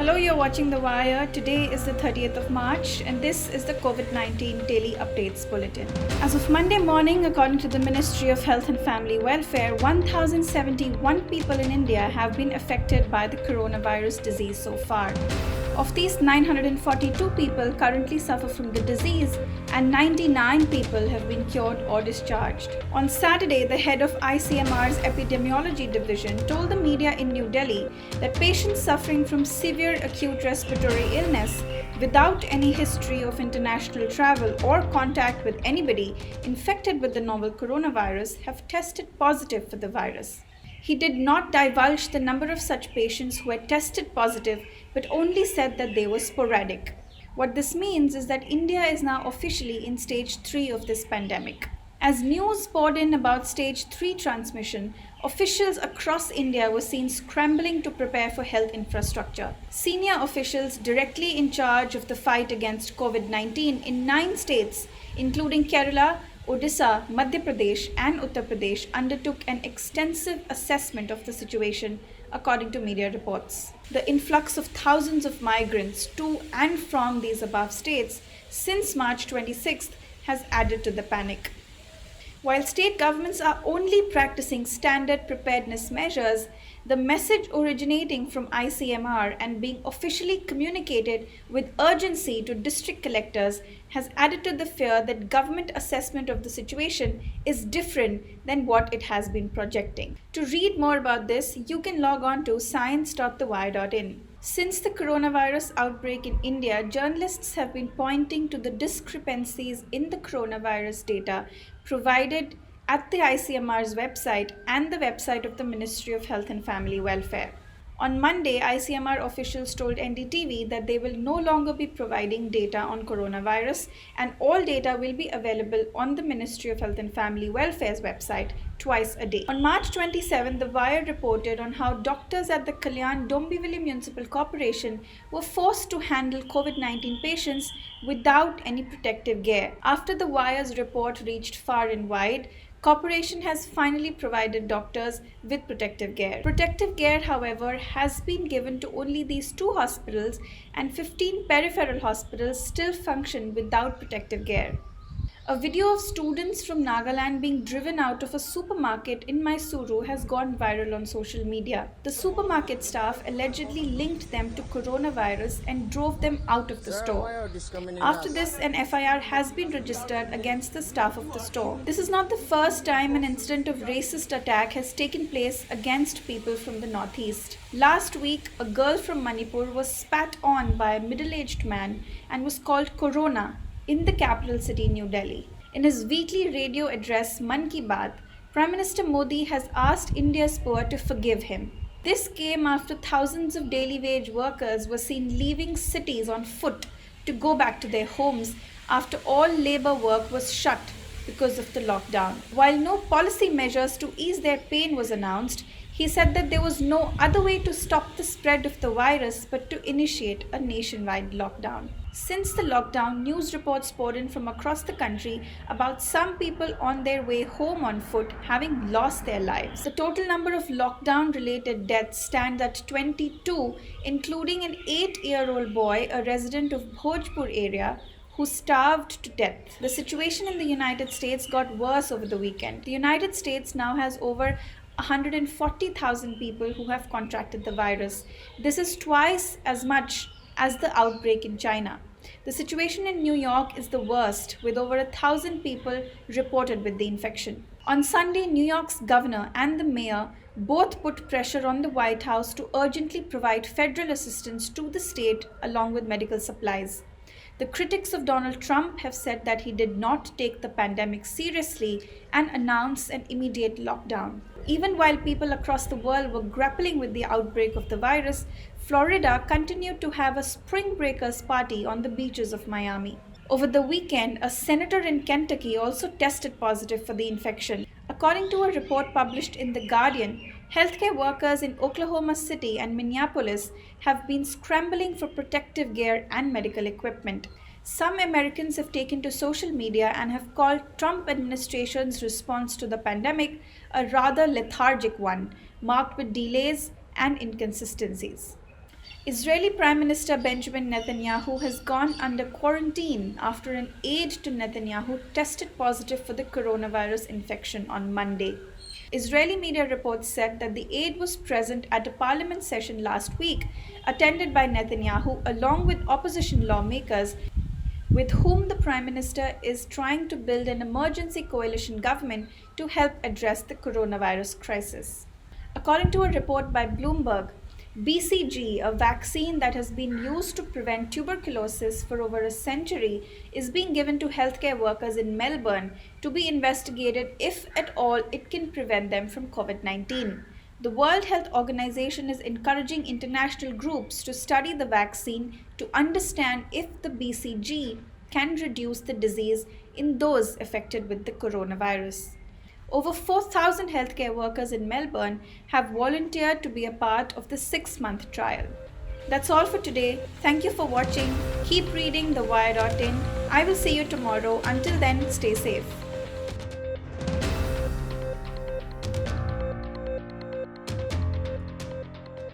Hello, you're watching The Wire. Today is the 30th of March, and this is the COVID-19 Daily Updates Bulletin. As of Monday morning, according to the Ministry of Health and Family Welfare, 1,071 people in India have been affected by the coronavirus disease so far. Of these, 942 people currently suffer from the disease, and 99 people have been cured or discharged. On Saturday, the head of ICMR's epidemiology division told the media in New Delhi that patients suffering from severe acute respiratory illness without any history of international travel or contact with anybody infected with the novel coronavirus have tested positive for the virus. He did not divulge the number of such patients who had tested positive, but only said that they were sporadic. What this means is that India is now officially in stage 3 of this pandemic. As news poured in about stage 3 transmission, officials across India were seen scrambling to prepare for health infrastructure. Senior officials directly in charge of the fight against COVID-19 in 9 states, including Kerala, Odisha, Madhya Pradesh and Uttar Pradesh, undertook an extensive assessment of the situation, according to media reports. The influx of thousands of migrants to and from these above states since March 26th has added to the panic. While state governments are only practicing standard preparedness measures, the message originating from ICMR and being officially communicated with urgency to district collectors has added to the fear that government assessment of the situation is different than what it has been projecting. To read more about this, you can log on to science.thewire.in. Since the coronavirus outbreak in India, journalists have been pointing to the discrepancies in the coronavirus data provided at the ICMR's website and the website of the Ministry of Health and Family Welfare. On Monday, ICMR officials told NDTV that they will no longer be providing data on coronavirus, and all data will be available on the Ministry of Health and Family Welfare's website twice a day. On March 27, The Wire reported on how doctors at the Kalyan Dombivli Municipal Corporation were forced to handle COVID-19 patients without any protective gear. After The Wire's report reached far and wide, Corporation has finally provided doctors with protective gear. Protective gear, however, has been given to only these 2 hospitals, and 15 peripheral hospitals still function without protective gear. A video of students from Nagaland being driven out of a supermarket in Mysuru has gone viral on social media. The supermarket staff allegedly linked them to coronavirus and drove them out of the store. After this, an FIR has been registered against the staff of the store. This is not the first time an incident of racist attack has taken place against people from the northeast. Last week, a girl from Manipur was spat on by a middle-aged man and was called Corona in the capital city, New Delhi. In his weekly radio address, Man Ki Baat, Prime Minister Modi has asked India's poor to forgive him. This came after thousands of daily wage workers were seen leaving cities on foot to go back to their homes after all labor work was shut because of the lockdown. While no policy measures to ease their pain was announced, he said that there was no other way to stop the spread of the virus but to initiate a nationwide lockdown. Since the lockdown, news reports poured in from across the country about some people on their way home on foot having lost their lives. The total number of lockdown-related deaths stands at 22, including an 8-year-old boy, a resident of Bhojpur area, who starved to death. The situation in the United States got worse over the weekend. The United States now has over 140,000 people who have contracted the virus. This is twice as much as the outbreak in China. The situation in New York is the worst, with over 1,000 people reported with the infection. On Sunday, New York's governor and the mayor both put pressure on the White House to urgently provide federal assistance to the state along with medical supplies. The critics of Donald Trump have said that he did not take the pandemic seriously and announced an immediate lockdown. Even while people across the world were grappling with the outbreak of the virus, Florida continued to have a spring breakers party on the beaches of Miami. Over the weekend, a senator in Kentucky also tested positive for the infection. According to a report published in The Guardian, healthcare workers in Oklahoma City and Minneapolis have been scrambling for protective gear and medical equipment. Some Americans have taken to social media and have called Trump administration's response to the pandemic a rather lethargic one, marked with delays and inconsistencies. Israeli Prime Minister Benjamin Netanyahu has gone under quarantine after an aide to Netanyahu tested positive for the coronavirus infection on Monday. Israeli media reports said that the aide was present at a parliament session last week, attended by Netanyahu along with opposition lawmakers with whom the Prime Minister is trying to build an emergency coalition government to help address the coronavirus crisis. According to a report by Bloomberg, BCG, a vaccine that has been used to prevent tuberculosis for over a century, is being given to healthcare workers in Melbourne to be investigated if at all it can prevent them from COVID 19. The World Health Organization is encouraging international groups to study the vaccine to understand if the BCG can reduce the disease in those affected with the coronavirus. Over 4,000 healthcare workers in Melbourne have volunteered to be a part of the 6-month trial. That's all for today. Thank you for watching. Keep reading The Wire.in. I will see you tomorrow. Until then, stay safe.